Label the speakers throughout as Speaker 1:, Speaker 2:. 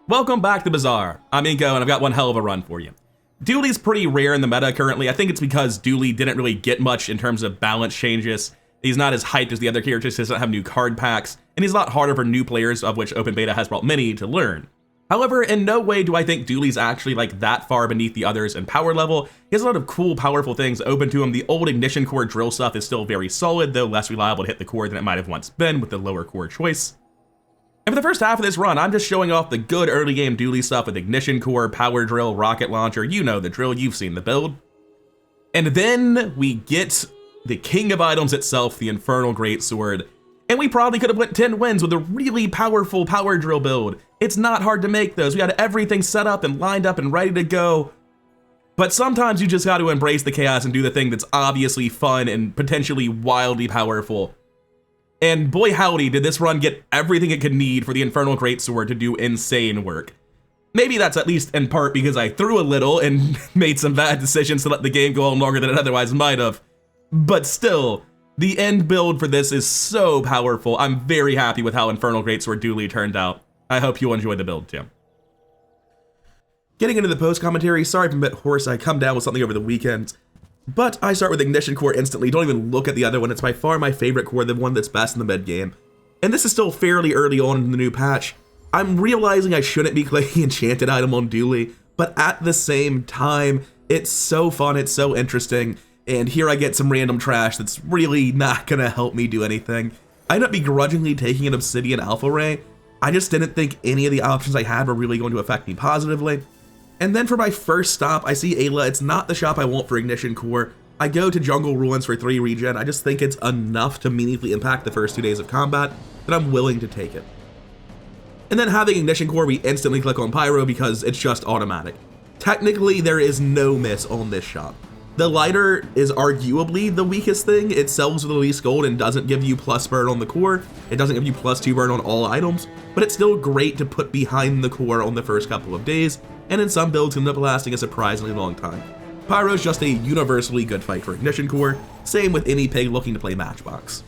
Speaker 1: Welcome back to Bazaar. I'm Inko, and I've got one hell of a run for you. Dooley's pretty rare in the meta currently. I think it's because Dooley didn't really get much in terms of balance changes. He's not as hyped as the other characters, he doesn't have new card packs, and he's a lot harder for new players, of which Open Beta has brought many, to learn. However, in no way do I think Dooley's actually like that far beneath the others in power level. He has a lot of cool, powerful things open to him. The old Ignition Core drill stuff is still very solid, though less reliable to hit the core than it might have once been with the lower core choice. And for the first half of this run, I'm just showing off the good early game Dooley stuff with Ignition Core, Power Drill, Rocket Launcher, you know the drill, you've seen the build. And then we get the king of items itself, the Infernal Greatsword. And we probably could have went 10 wins with a really powerful Power Drill build. It's not hard to make those. We had everything set up and lined up and ready to go. But sometimes you just got to embrace the chaos and do the thing that's obviously fun and potentially wildly powerful. And boy howdy, did this run get everything it could need for the Infernal Greatsword to do insane work. Maybe that's at least in part because I threw a little and made some bad decisions to let the game go on longer than it otherwise might have. But still, the end build for this is so powerful. I'm very happy with how Infernal Greatsword Dooley turned out. I hope you enjoy the build too. Getting into the post commentary, sorry if I'm a bit hoarse, I come down with something over the weekend. But I start with Ignition Core instantly, don't even look at the other one, it's by far my favorite core, the one that's best in the mid game. And this is still fairly early on in the new patch. I'm realizing I shouldn't be clicking Enchanted Item on Dooley, but at the same time, it's so fun, it's so interesting, and here I get some random trash that's really not gonna help me do anything. I ended up begrudgingly taking an Obsidian Alpha Ray. I just didn't think any of the options I had were really going to affect me positively. And then for my first stop, I see Ayla. It's not the shop I want for Ignition Core. I go to Jungle Ruins for 3 regen. I just think it's enough to meaningfully impact the first 2 days of combat that I'm willing to take it. And then having Ignition Core, we instantly click on Pyro because it's just automatic. Technically, there is no miss on this shop. The lighter is arguably the weakest thing. It sells with the least gold and doesn't give you plus burn on the core. It doesn't give you plus 2 burn on all items, but it's still great to put behind the core on the first couple of days, and in some builds end up lasting a surprisingly long time. Pyro's just a universally good fight for Ignition Core, same with any pig looking to play Matchbox.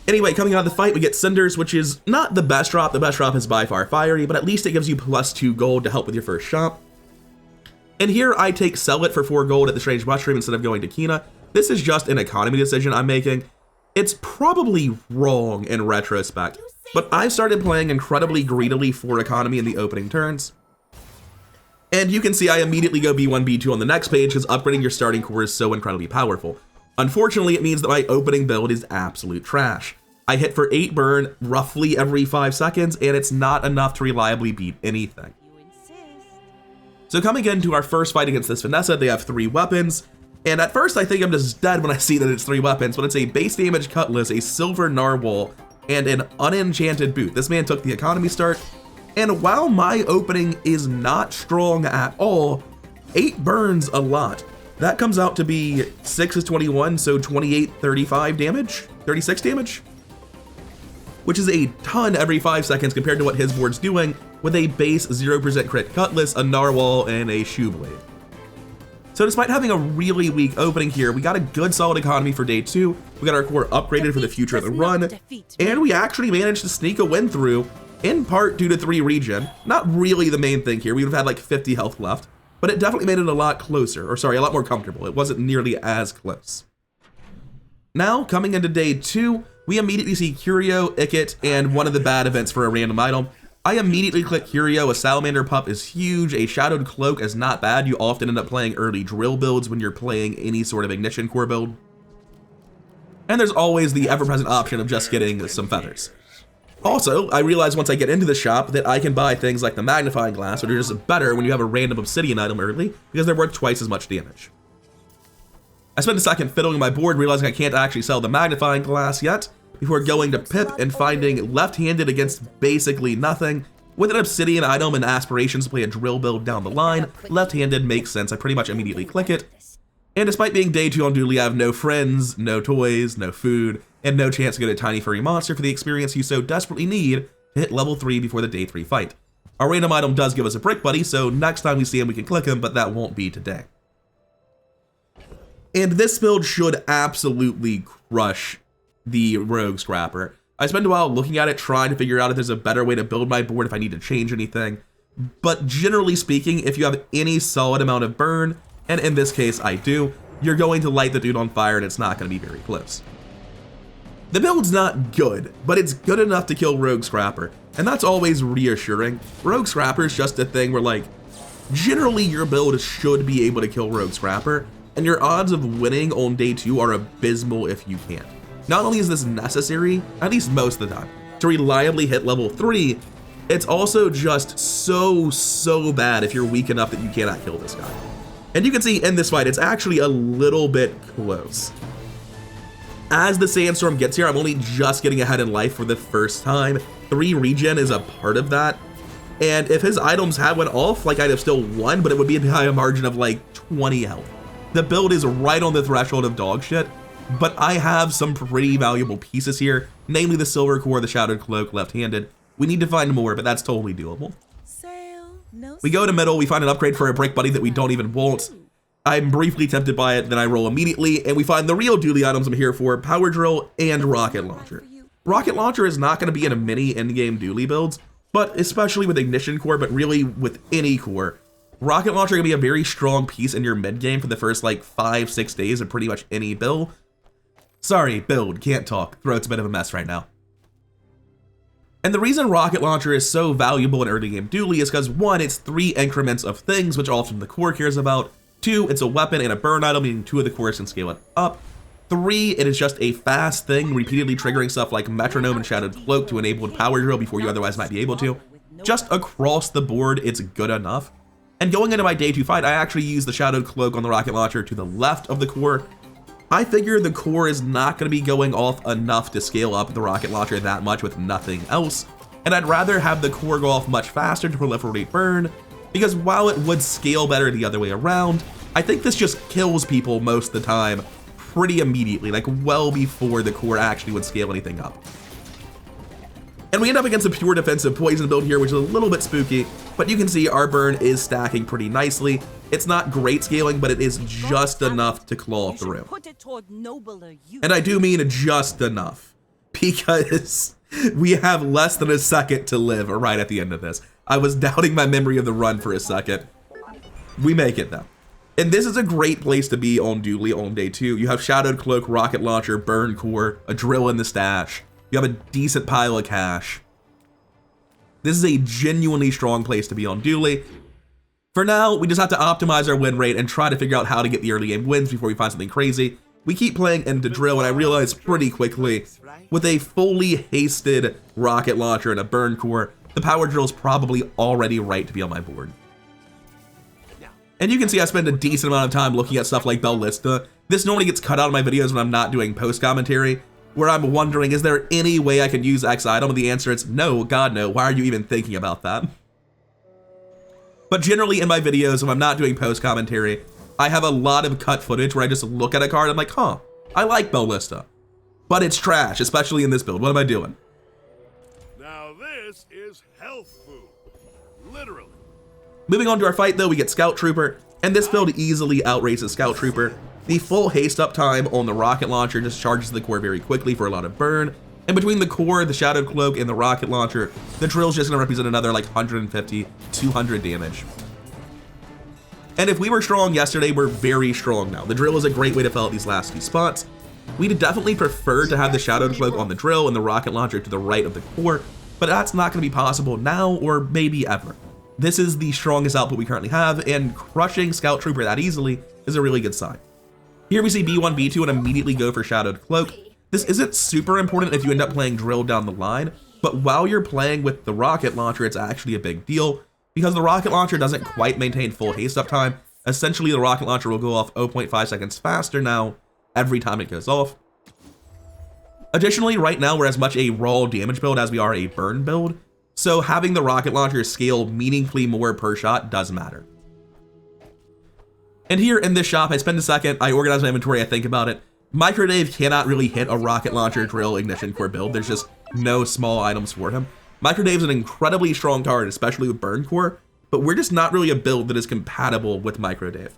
Speaker 1: Anyway, coming out of the fight, we get Cinders, which is not the best drop. The best drop is by far Fiery, but at least it gives you plus 2 gold to help with your first shop. And here I take Sell It for 4 gold at the Strange Mushroom instead of going to Kina. This is just an economy decision I'm making. It's probably wrong in retrospect, but I started playing incredibly greedily for economy in the opening turns. And you can see I immediately go B1, B2 on the next page because upgrading your starting core is so incredibly powerful. Unfortunately, it means that my opening build is absolute trash. I hit for 8 burn roughly every 5 seconds, and it's not enough to reliably beat anything. So coming into our first fight against this Vanessa, they have 3 weapons. And at first I think I'm just dead when I see that it's 3 weapons, but it's a base damage cutlass, a silver narwhal, and an unenchanted boot. This man took the economy start, and while my opening is not strong at all, 8 burns a lot. That comes out to be 6 is 21, so 28, 35 damage, 36 damage, which is a ton every 5 seconds compared to what his board's doing with a base 0% crit cutlass, a narwhal, and a shoe blade. So despite having a really weak opening here, we got a good solid economy for day 2, we got our core upgraded for the future of the run, and we actually managed to sneak a win through, in part due to 3 regen. Not really the main thing here, we would have had like 50 health left, but it definitely made it a lot closer, or sorry, a lot more comfortable. It wasn't nearly as close. Now, coming into day 2, we immediately see Curio, Icket, and one of the bad events for a random item. I immediately click Curio. A Salamander Pup is huge, a Shadowed Cloak is not bad. You often end up playing early drill builds when you're playing any sort of Ignition Core build. And there's always the ever-present option of just getting some feathers. Also, I realized once I get into the shop that I can buy things like the Magnifying Glass, which are just better when you have a random Obsidian item early, because they're worth twice as much damage. I spent a second fiddling my board, realizing I can't actually sell the Magnifying Glass yet, before going to Pip and finding left-handed against basically nothing. With an Obsidian item and aspirations to play a drill build down the line, left-handed makes sense. I pretty much immediately click it. And despite being day 2 on Dooley, I have no friends, no toys, no food, and no chance to get a tiny furry monster for the experience you so desperately need to hit level 3 before the day 3 fight. Our random item does give us a brick buddy, so next time we see him we can click him, but that won't be today. And this build should absolutely crush the Rogue Scrapper. I spend a while looking at it, trying to figure out if there's a better way to build my board, if I need to change anything. But generally speaking, if you have any solid amount of burn, and in this case I do, you're going to light the dude on fire and it's not going to be very close. The build's not good, but it's good enough to kill Rogue Scrapper, and that's always reassuring. Rogue Scrapper is just a thing where, like, generally your build should be able to kill Rogue Scrapper, and your odds of winning on day 2 are abysmal if you can't. Not only is this necessary, at least most of the time, to reliably hit level 3, it's also just so bad if you're weak enough that you cannot kill this guy. And you can see in this fight, it's actually a little bit close. As the sandstorm gets here, I'm only just getting ahead in life for the first time. 3 regen is a part of that. And if his items had went off, like, I'd have still won, but it would be by a margin of like 20 health. The build is right on the threshold of dog shit, but I have some pretty valuable pieces here, namely the silver core, the shadowed cloak, left-handed. We need to find more, but that's totally doable. We go to middle, we find an upgrade for a break buddy that we don't even want. I'm briefly tempted by it, then I roll immediately, and we find the real Dooley items I'm here for, power drill and rocket launcher. Rocket launcher is not going to be in a many endgame Dooley builds, but especially with ignition core, but really with any core. Rocket launcher can be a very strong piece in your mid game for the first like 5-6 days of pretty much any build. Sorry, build, can't talk. Throat's a bit of a mess right now. And the reason rocket launcher is so valuable in early game Dooley is because 1, it's 3 increments of things, which often the core cares about. 2, it's a weapon and a burn item, meaning 2 of the cores can scale it up. 3, it is just a fast thing, repeatedly triggering stuff like metronome and shadowed cloak to enable power drill before you otherwise might be able to. Just across the board, it's good enough. And going into my day 2 fight, I actually use the shadowed cloak on the rocket launcher to the left of the core. I figure the core is not going to be going off enough to scale up the rocket launcher that much with nothing else, and I'd rather have the core go off much faster to proliferate burn, because while it would scale better the other way around, I think this just kills people most of the time pretty immediately, like well before the core actually would scale anything up. And we end up against a pure defensive poison build here, which is a little bit spooky, but you can see our burn is stacking pretty nicely. It's not great scaling, but it is just enough to claw through. And I do mean just enough, because we have less than a second to live right at the end of this. I was doubting my memory of the run for a second. We make it though. And this is a great place to be on Dooley on day 2. You have shadowed cloak, rocket launcher, burn core, a drill in the stash. You have a decent pile of cash. This is a genuinely strong place to be on Dooley. For now, we just have to optimize our win rate and try to figure out how to get the early game wins before we find something crazy. We keep playing into drill, and I realize pretty quickly, with a fully hasted rocket launcher and a burn core, the power drill is probably already right to be on my board. And you can see I spend a decent amount of time looking at stuff like Ballista. This normally gets cut out of my videos when I'm not doing post commentary, where I'm wondering, is there any way I can use X item? And the answer is no, God no, why are you even thinking about that? But generally in my videos, when I'm not doing post commentary, I have a lot of cut footage where I just look at a card and I'm like, huh, I like Ballista, but it's trash, especially in this build. What am I doing?
Speaker 2: Now this is health food, literally.
Speaker 1: Moving on to our fight though, we get Scout Trooper, and this build easily outraces Scout Trooper. The full haste up time on the rocket launcher just charges the core very quickly for a lot of burn. And between the core, the shadowed cloak, and the rocket launcher, the drill's just gonna represent another like 150, 200 damage. And if we were strong yesterday, we're very strong now. The drill is a great way to fill out these last few spots. We'd definitely prefer to have the shadowed cloak on the drill and the rocket launcher to the right of the core, but that's not gonna be possible now or maybe ever. This is the strongest output we currently have, and crushing Scout Trooper that easily is a really good sign. Here we see B1, B2, and immediately go for Shadowed Cloak. This isn't super important if you end up playing Drill down the line, but while you're playing with the rocket launcher, it's actually a big deal, because the rocket launcher doesn't quite maintain full haste up time. Essentially, the rocket launcher will go off 0.5 seconds faster now every time it goes off. Additionally, right now we're as much a raw damage build as we are a burn build, so having the rocket launcher scale meaningfully more per shot does matter. And here in this shop, I spend a second, I organize my inventory, I think about it. Microdave cannot really hit a rocket launcher, drill, ignition core build. There's just no small items for him. Microdave's an incredibly strong card, especially with burn core, but we're just not really a build that is compatible with Microdave.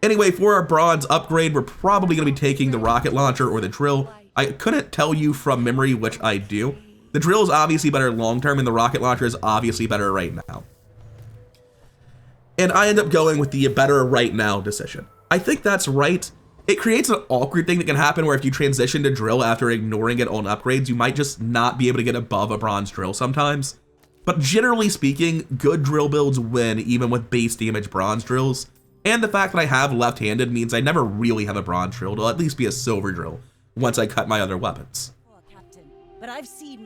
Speaker 1: Anyway, for our bronze upgrade, we're probably going to be taking the rocket launcher or the drill. I couldn't tell you from memory which I do. The drill is obviously better long-term, and the rocket launcher is obviously better right now. And I end up going with the better right now decision. I think that's right. It creates an awkward thing that can happen where if you transition to drill after ignoring it on upgrades, you might just not be able to get above a bronze drill sometimes. But generally speaking, good drill builds win even with base damage bronze drills. And the fact that I have left-handed means I never really have a bronze drill. It'll at least be a silver drill once I cut my other weapons.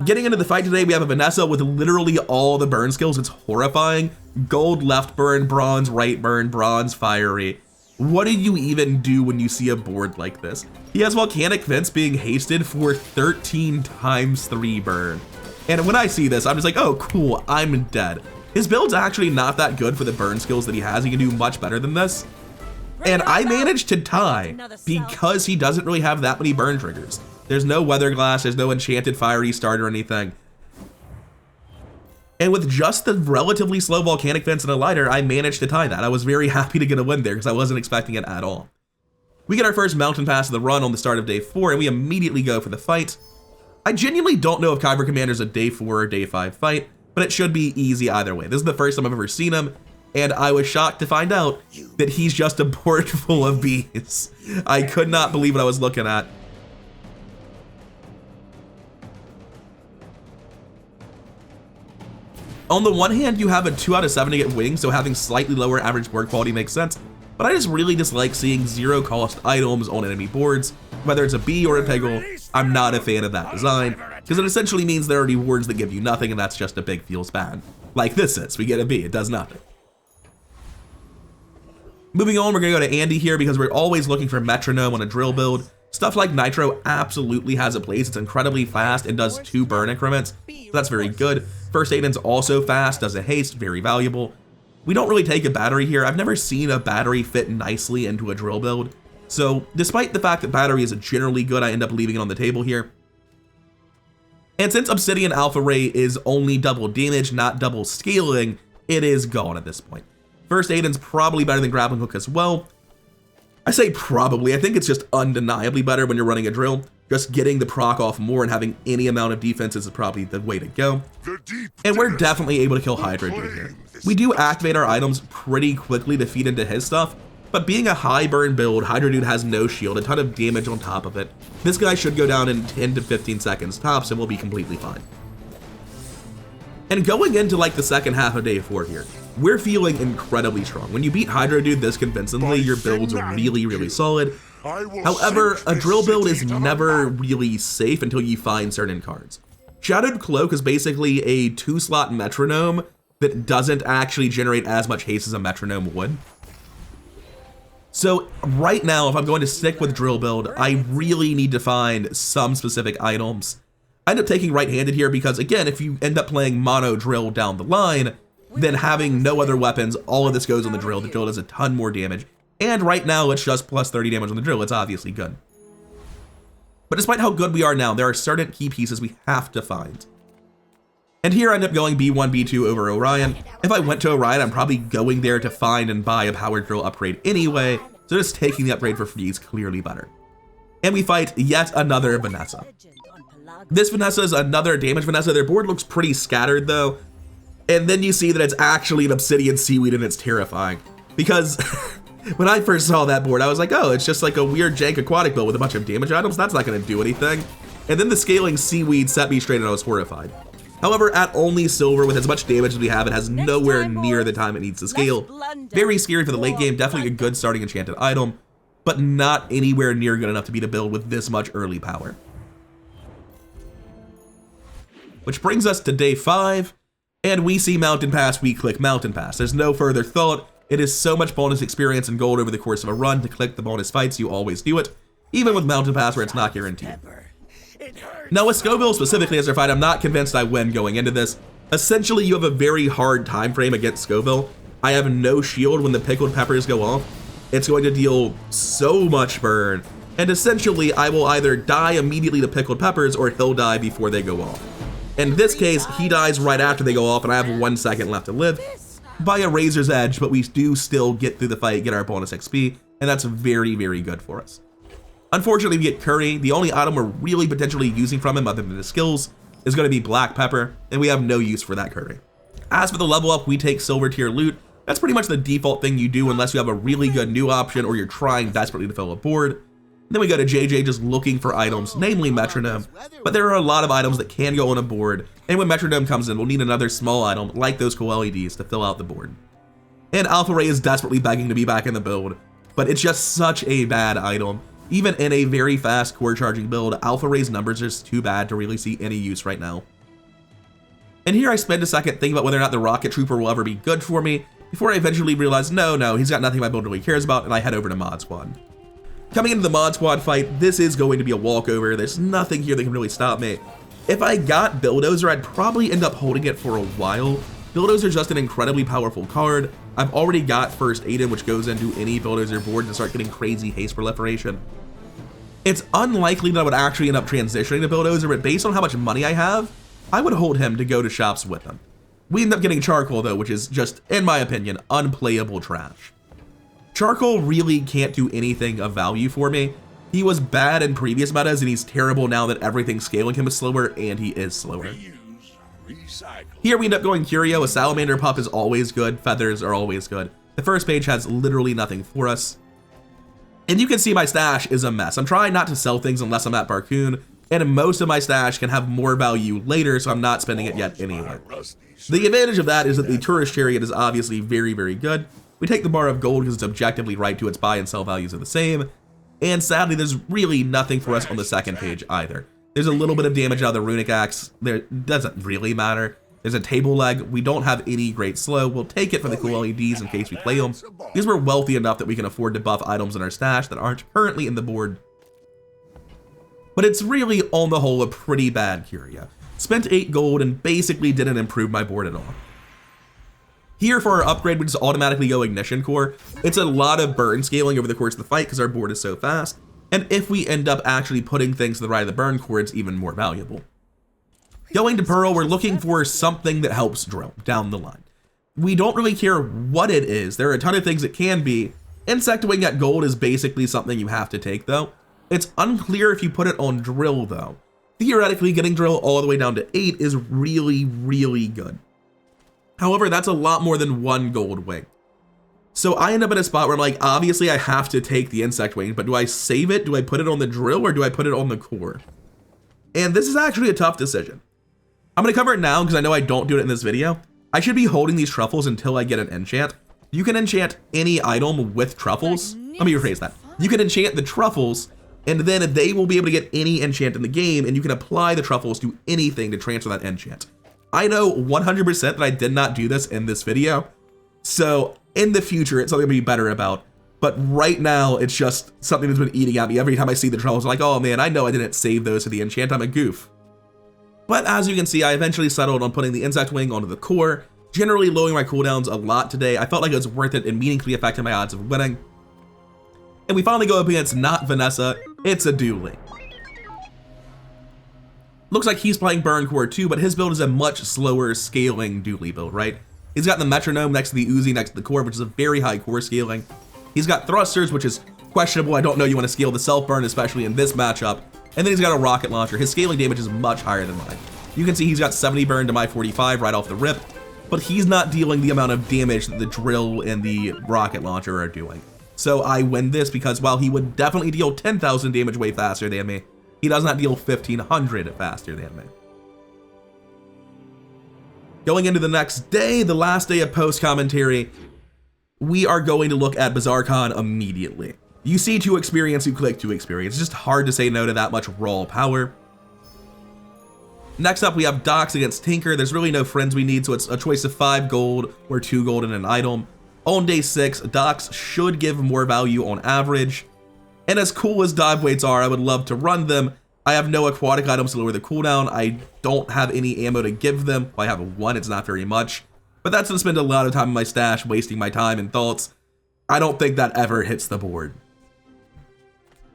Speaker 1: Getting into the fight today, we have a Vanessa with literally all the burn skills. It's horrifying. Gold, left burn, bronze, right burn, bronze, fiery. What do you even do when you see a board like this? He has Volcanic Vents being hasted for 13 times 3 burn. And when I see this, I'm just like, oh, cool, I'm dead. His build's actually not that good for the burn skills that he has. He can do much better than this. And I managed to tie because he doesn't really have that many burn triggers. There's no Weather Glass, there's no Enchanted Fiery Start or anything. And with just the relatively slow Volcanic Vents and a lighter, I managed to tie that. I was very happy to get a win there because I wasn't expecting it at all. We get our first mountain pass of the run on the start of day 4, and we immediately go for the fight. I genuinely don't know if Kyber Commander's a day 4 or day 5 fight, but it should be easy either way. This is the first time I've ever seen him, and I was shocked to find out that he's just a board full of bees. I could not believe what I was looking at. On the one hand, you have a 2 out of 7 to get wings, so having slightly lower average board quality makes sense, but I just really dislike seeing 0 cost items on enemy boards. Whether it's a bee or a peggle, I'm not a fan of that design, because it essentially means there are rewards that give you nothing, and that's just a big feels bad. Like this is, we get a bee, it does nothing. Moving on, we're gonna go to Andy here because we're always looking for metronome on a drill build. Stuff like Nitro absolutely has a place. It's incredibly fast and does 2 burn increments, so that's very good. First Aiden's also fast, does a haste, very valuable. We don't really take a battery here. I've never seen a battery fit nicely into a drill build. So despite the fact that battery is generally good, I end up leaving it on the table here. And since Obsidian Alpha Ray is only double damage, not double scaling, it is gone at this point. First Aiden's probably better than Grappling Hook as well. I say probably, I think it's just undeniably better when you're running a drill. Just getting the proc off more and having any amount of defense is probably the way to go. And we're definitely able to kill Hydra Dude here. We do activate our items pretty quickly to feed into his stuff, but being a high burn build, Hydra Dude has no shield, a ton of damage on top of it. This guy should go down in 10 to 15 seconds tops and we'll be completely fine. And going into like the second half of day 4 here, we're feeling incredibly strong. When you beat Hydra Dude this convincingly, your build's really, really solid. However, a drill build is never really safe until you find certain cards. Shadowed Cloak is basically a 2-slot metronome that doesn't actually generate as much haste as a metronome would. So right now, if I'm going to stick with drill build, I really need to find some specific items. I end up taking right-handed here because, again, if you end up playing mono drill down the line, then having no other weapons, all of this goes on the drill. The drill does a ton more damage. And right now, it's just plus 30 damage on the drill. It's obviously good. But despite how good we are now, there are certain key pieces we have to find. And here I end up going B1, B2 over Orion. If I went to Orion, I'm probably going there to find and buy a power drill upgrade anyway, so just taking the upgrade for free is clearly better. And we fight yet another Vanessa. This Vanessa is another damage Vanessa. Their board looks pretty scattered though. And then you see that it's actually an Obsidian Seaweed and it's terrifying. Because when I first saw that board, I was like, oh, it's just like a weird jank aquatic build with a bunch of damage items. That's not gonna do anything. And then the scaling Seaweed set me straight and I was horrified. However, at only silver with as much damage as we have, it has nowhere near the time it needs to scale. Very scary for the late game, definitely a good starting enchanted item, but not anywhere near good enough to beat a build with this much early power. Which brings us to day 5. And we see Mountain Pass, we click Mountain Pass. There's no further thought. It is so much bonus experience and gold over the course of a run to click the bonus fights, you always do it. Even with Mountain Pass where it's not guaranteed. Now with Scoville specifically as our fight, I'm not convinced I win going into this. Essentially, you have a very hard time frame against Scoville. I have no shield when the pickled peppers go off. It's going to deal so much burn. And essentially, I will either die immediately to pickled peppers or he'll die before they go off. In this case, he dies right after they go off and I have 1 second left to live by a razor's edge, but we do still get through the fight, get our bonus XP, and that's very, very good for us. Unfortunately, we get Curry. The only item we're really potentially using from him other than his skills is going to be Black Pepper, and we have no use for that Curry. As for the level up, we take silver tier loot. That's pretty much the default thing you do unless you have a really good new option or you're trying desperately to fill a board. Then we go to JJ just looking for items, namely Metronome, but there are a lot of items that can go on a board, and when Metronome comes in, we'll need another small item like those cool LEDs to fill out the board. And Alpha Ray is desperately begging to be back in the build, but it's just such a bad item. Even in a very fast core charging build, Alpha Ray's numbers are just too bad to really see any use right now. And here I spend a second thinking about whether or not the Rocket Trooper will ever be good for me, before I eventually realize, no, he's got nothing my build really cares about, and I head over to Mod Squad. Coming into the Mod Squad fight, this is going to be a walkover. There's nothing here that can really stop me. If I got Bulldozer, I'd probably end up holding it for a while. Bulldozer is just an incredibly powerful card. I've already got First Aid in, which goes into any Bulldozer board to start getting crazy haste proliferation. It's unlikely that I would actually end up transitioning to Bulldozer, but based on how much money I have, I would hold him to go to shops with him. We end up getting Charcoal though, which is just, in my opinion, unplayable trash. Charcoal really can't do anything of value for me. He was bad in previous metas and he's terrible now that everything scaling him is slower, and he is slower. Here we end up going Curio. A Salamander Pup is always good, Feathers are always good. The first page has literally nothing for us. And you can see my stash is a mess. I'm trying not to sell things unless I'm at Barcoon, and most of my stash can have more value later, so I'm not spending it yet anyway. The advantage of that is that the Tourist Chariot is obviously very, very good. We take the Bar of Gold because it's objectively right to its buy and sell values are the same. And sadly, there's really nothing for us on the second page either. There's a little bit of damage out of the Runic Axe. There doesn't really matter. There's a Table Leg. We don't have any great slow. We'll take it for the cool LEDs in case we play them, because we're wealthy enough that we can afford to buff items in our stash that aren't currently in the board. But it's really, on the whole, a pretty bad Curio. Spent 8 gold and basically didn't improve my board at all. Here for our upgrade, we just automatically go Ignition Core. It's a lot of burn scaling over the course of the fight because our board is so fast. And if we end up actually putting things to the right of the burn core, it's even more valuable. Going to Pearl, we're looking for something that helps drill down the line. We don't really care what it is. There are a ton of things it can be. Insect Wing at gold is basically something you have to take though. It's unclear if you put it on drill though. Theoretically, getting drill all the way down to 8 is really, really good. However, that's a lot more than 1 gold wing. So I end up in a spot where I'm like, obviously I have to take the Insect Wing, but do I save it? Do I put it on the drill or do I put it on the core? And this is actually a tough decision. I'm gonna cover it now because I know I don't do it in this video. I should be holding these truffles until I get an enchant. You can enchant any item with truffles. Let me rephrase that. You can enchant the truffles, and then they will be able to get any enchant in the game, and you can apply the truffles to anything to transfer that enchant. I know 100% that I did not do this in this video, so in the future it's something to be better about. But right now it's just something that's been eating at me. Every time I see the truffles, I'm like, oh man, I know I didn't save those to the enchant, I'm a goof. But as you can see, I eventually settled on putting the Insect Wing onto the core, generally lowering my cooldowns a lot today. I felt like it was worth it and meaningfully affected my odds of winning. And we finally go up against not Vanessa, it's a Dooley. Looks like he's playing Burn Core too, but his build is a much slower scaling Dooley build, right? He's got the Metronome next to the Uzi next to the core, which is a very high core scaling. He's got Thrusters, which is questionable. I don't know you want to scale the self-burn, especially in this matchup. And then he's got a Rocket Launcher. His scaling damage is much higher than mine. You can see he's got 70 burn to my 45 right off the rip, but he's not dealing the amount of damage that the Drill and the Rocket Launcher are doing. So I win this because while he would definitely deal 10,000 damage way faster than me, he does not deal 1,500 faster than me. Going into the next day, the last day of post-commentary, we are going to look at BazarCon immediately. You see to experience, you click to experience. It's just hard to say no to that much raw power. Next up, we have Docs against Tinker. There's really no friends we need, so it's a choice of 5 gold or 2 gold and an item. On day 6, Docs should give more value on average. And as cool as dive weights are, I would love to run them. I have no aquatic items to lower the cooldown. I don't have any ammo to give them. Well, I have 1, it's not very much. But that's gonna spend a lot of time in my stash, wasting my time and thoughts. I don't think that ever hits the board.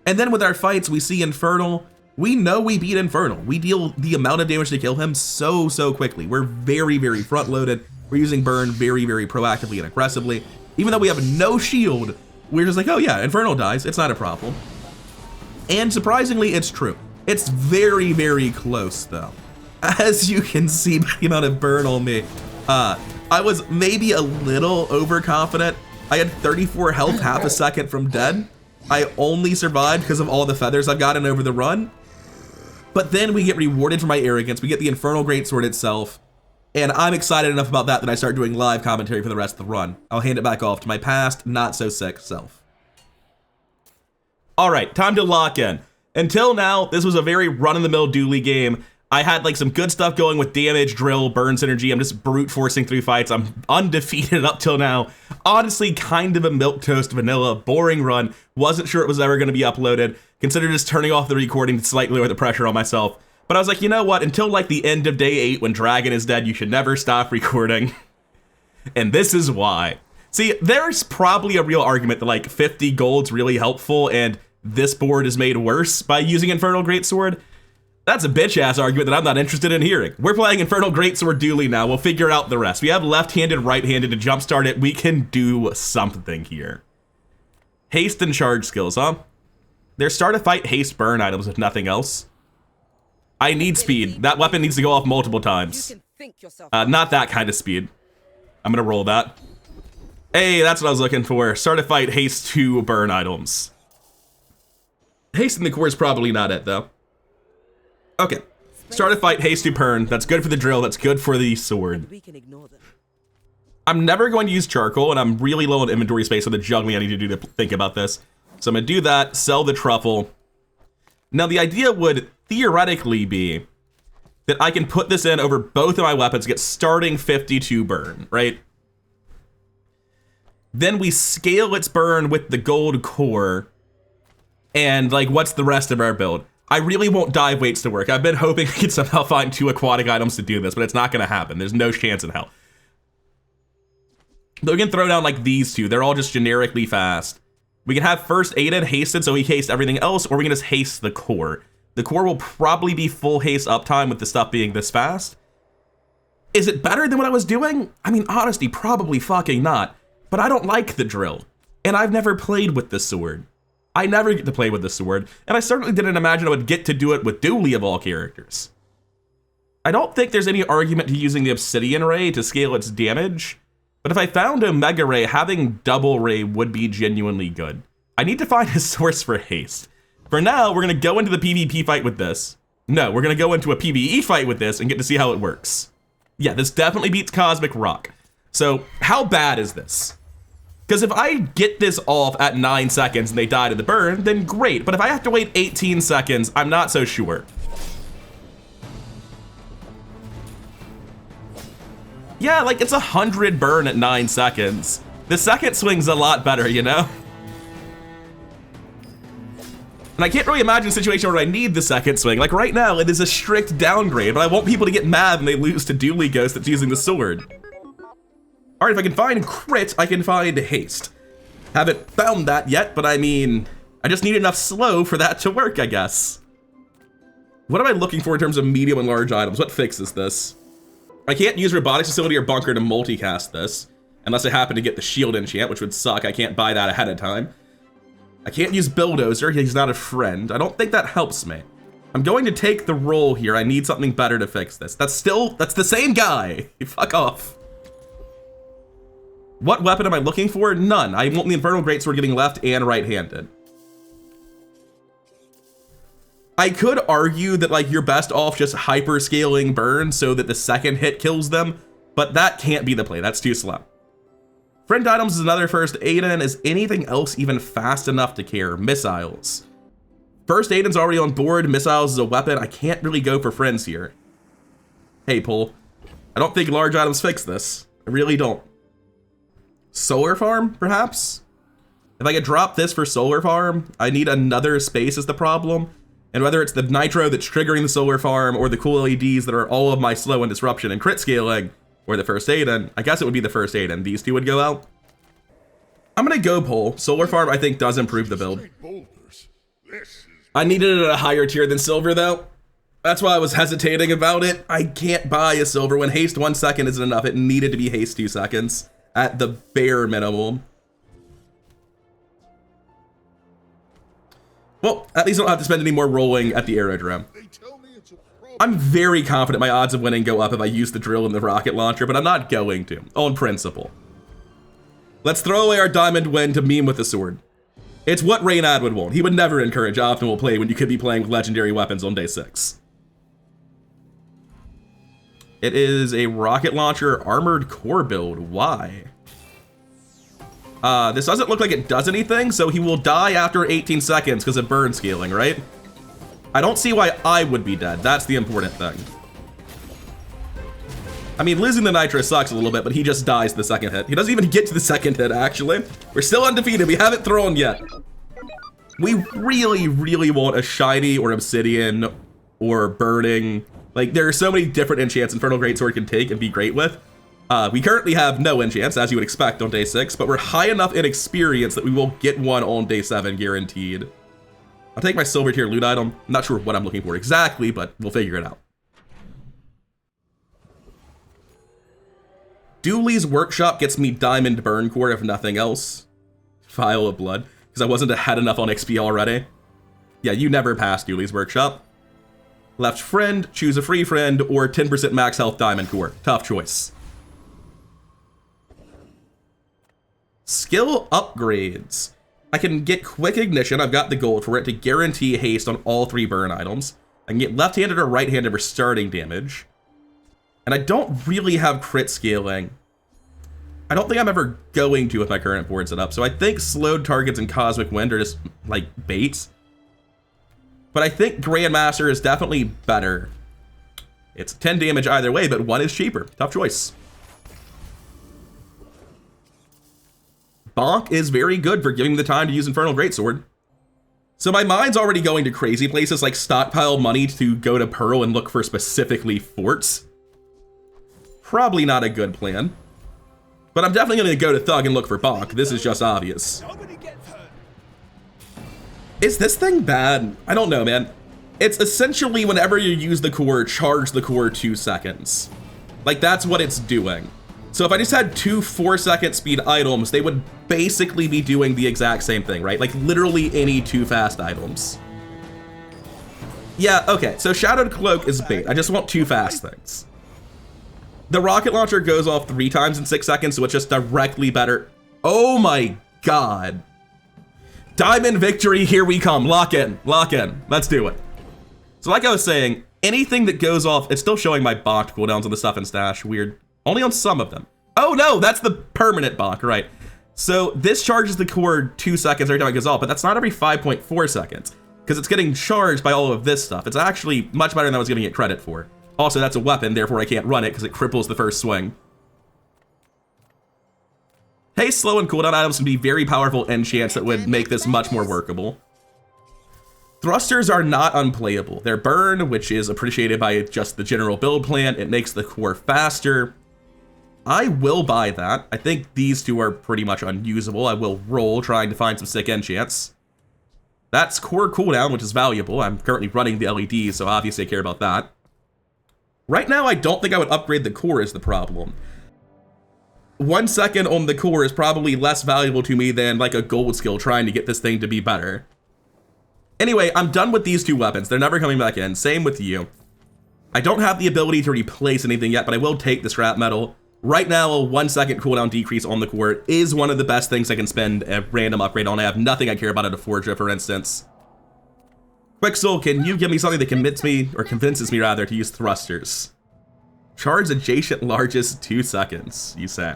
Speaker 1: And then with our fights, we see Infernal. We know we beat Infernal. We deal the amount of damage to kill him so quickly. We're very, very front-loaded. We're using burn very, very proactively and aggressively. Even though we have no shield, we're just like, oh yeah, Infernal dies, it's not a problem. And surprisingly, it's true. It's very, very close though. As you can see by the amount of burn on me, I was maybe a little overconfident. I had 34 health half a second from dead. I only survived because of all the feathers I've gotten over the run. But then we get rewarded for my arrogance. We get the Infernal Greatsword itself. And I'm excited enough about that that I start doing live commentary for the rest of the run. I'll hand it back off to my past, not so sick self. All right, time to lock in. Until now, this was a very run-of-the-mill Dooley game. I had like some good stuff going with damage, drill, burn synergy. I'm just brute forcing through fights. I'm undefeated up till now. Honestly, kind of a milquetoast vanilla, boring run. Wasn't sure it was ever going to be uploaded. Considered just turning off the recording to slightly lower the pressure on myself. But I was like, you know what? Until like the end of day 8 when Dragon is dead, you should never stop recording. And this is why. See, there's probably a real argument that like 50 gold's really helpful and this board is made worse by using Infernal Greatsword. That's a bitch-ass argument that I'm not interested in hearing. We're playing Infernal Greatsword Dooley now. We'll figure out the rest. We have left-handed, right-handed to jumpstart it. We can do something here. Haste and charge skills, huh? There's start a fight, haste, burn items, if nothing else. I need speed. That weapon needs to go off multiple times. Not that kind of speed. I'm gonna roll that. Hey, that's what I was looking for. Start a fight, haste, 2 burn items. Haste in the core is probably not it, though. Okay, start a fight, haste to burn. That's good for the drill, that's good for the sword. I'm never going to use charcoal, and I'm really low on inventory space, so the juggling I need to do to think about this. So I'm gonna do that, sell the truffle. Now the idea would theoretically be that I can put this in over both of my weapons, get starting 52 burn, right? Then we scale its burn with the gold core, and like, what's the rest of our build? I really want dive weights to work. I've been hoping I could somehow find 2 aquatic items to do this, but it's not gonna happen. There's no chance in hell. But we can throw down like these 2. They're all just generically fast. We can have first aided hasted, so we haste everything else, or we can just haste the core. The core will probably be full haste uptime with the stuff being this fast. Is it better than what I was doing? I mean, honesty, probably fucking not. But I don't like the drill. And I've never played with the sword. I never get to play with the sword, and I certainly didn't imagine I would get to do it with Dooley of all characters. I don't think there's any argument to using the Obsidian Ray to scale its damage, but if I found a Mega Ray, having Double Ray would be genuinely good. I need to find a source for haste. For now, we're gonna go into the PvP fight with this. No, we're gonna go into a PvE fight with this and get to see how it works. Yeah, this definitely beats Cosmic Rock. So, how bad is this? Because if I get this off at 9 seconds and they die to the burn, then great. But if I have to wait 18 seconds, I'm not so sure. Yeah, like it's 100 burn at 9 seconds. The second swing's a lot better, you know? And I can't really imagine a situation where I need the second swing. Like right now, it is a strict downgrade, but I want people to get mad when they lose to Dooley Ghost that's using the sword. All right, if I can find crit, I can find haste. Haven't found that yet, but I mean, I just need enough slow for that to work, I guess. What am I looking for in terms of medium and large items? What fixes this? I can't use Robotics Facility or Bunker to multicast this, unless I happen to get the shield enchant, which would suck. I can't buy that ahead of time. I can't use Bulldozer, he's not a friend. I don't think that helps me. I'm going to take the roll here. I need something better to fix this. That's the same guy. Fuck off. What weapon am I looking for? None. I want the Infernal Greatsword getting left and right-handed. I could argue that like you're best off just hyper-scaling burn so that the second hit kills them, but that can't be the play. That's too slow. Friend items is another first aid in. Is anything else even fast enough to care? Missiles. First Aiden's already on board. Missiles is a weapon. I can't really go for friends here. Hey, Pull. I don't think large items fix this. I really don't. Solar Farm, perhaps? If I could drop this for Solar Farm, I need another space is the problem. And whether it's the Nitro that's triggering the Solar Farm or the cool LEDs that are all of my slow and disruption and crit scaling, or the first aid in, I guess it would be the first aid in. These 2 would go out. I'm gonna go Pull. Solar Farm, I think, does improve the build. I needed it at a higher tier than Silver, though. That's why I was hesitating about it. I can't buy a Silver when haste 1 second isn't enough. It needed to be haste 2 seconds. At the bare minimum. Well, at least I don't have to spend any more rolling at the aerodrome.
Speaker 2: They tell me it's a problem.
Speaker 1: I'm very confident my odds of winning go up if I use the drill and the rocket launcher, but I'm not going to, on principle. Let's throw away our diamond win to meme with the sword. It's what Reynad would want. He would never encourage optimal play when you could be playing with legendary weapons on day 6. It is a rocket launcher armored core build. Why? This doesn't look like it does anything, so he will die after 18 seconds because of burn scaling, right? I don't see why I would be dead. That's the important thing. I mean, losing the nitro sucks a little bit, but he just dies the second hit. He doesn't even get to the second hit, actually. We're still undefeated. We haven't thrown yet. We really, really want a shiny or obsidian or burning. Like, there are so many different enchants Infernal Greatsword can take and be great with. We currently have no enchants, as you would expect on day 6, but we're high enough in experience that we will get one on day 7, guaranteed. I'll take my silver tier loot item. I'm not sure what I'm looking for exactly, but we'll figure it out. Dooley's workshop gets me diamond burn core if nothing else. Vial of blood, because I wasn't ahead enough on XP already. Yeah, you never pass Dooley's workshop. Left friend, choose a free friend, or 10% max health diamond core. Tough choice. Skill upgrades. I can get quick ignition. I've got the gold for it to guarantee haste on all 3 burn items. I can get left-handed or right-handed for starting damage. And I don't really have crit scaling. I don't think I'm ever going to with my current board setup, so I think slowed targets and cosmic wind are just like baits. But I think Grandmaster is definitely better. It's 10 damage either way, but 1 is cheaper. Tough choice. Bonk is very good for giving me the time to use Infernal Greatsword. So my mind's already going to crazy places like stockpile money to go to Pearl and look for specifically forts. Probably not a good plan. But I'm definitely going to go to Thug and look for Bonk. This is just obvious. Is this thing bad? I don't know, man. It's essentially whenever you use the core, charge the core 2 seconds. Like, that's what it's doing. So if I just had 2 4-second speed items, they would basically be doing the exact same thing, right? Like, literally any 2 fast items. Yeah, okay, so Shadowed Cloak is bait. I just want 2 fast things. The rocket launcher goes off 3 times in 6 seconds, so it's just directly better. Oh my god. Diamond victory, here we come. Lock in, let's do it. So like I was saying, anything that goes off, it's still showing my bonk cooldowns on the stuff in stash, weird. Only on some of them. Oh no, that's the permanent bonk, right. So this charges the core 2 seconds every time it goes off, but that's not every 5.4 seconds, because it's getting charged by all of this stuff. It's actually much better than I was giving it credit for. Also, that's a weapon, therefore I can't run it because it cripples the first swing. Hey, slow and cooldown items can be very powerful enchants that would make this much more workable. Thrusters are not unplayable. They're burn, which is appreciated by just the general build plan. It makes the core faster. I will buy that. I think these 2 are pretty much unusable. I will roll trying to find some sick enchants. That's core cooldown, which is valuable. I'm currently running the LEDs, so obviously I care about that. Right now, I don't think I would upgrade the core is the problem. 1 second on the core is probably less valuable to me than like a gold skill trying to get this thing to be better. Anyway, I'm done with these 2 weapons. They're never coming back in. Same with you. I don't have the ability to replace anything yet, but I will take the scrap metal. Right now, a 1 second cooldown decrease on the core is one of the best things I can spend a random upgrade on. I have nothing I care about at a Forger, for instance. Quixel, can you give me something that convinces me rather to use thrusters? Charge adjacent largest 2 seconds, you say.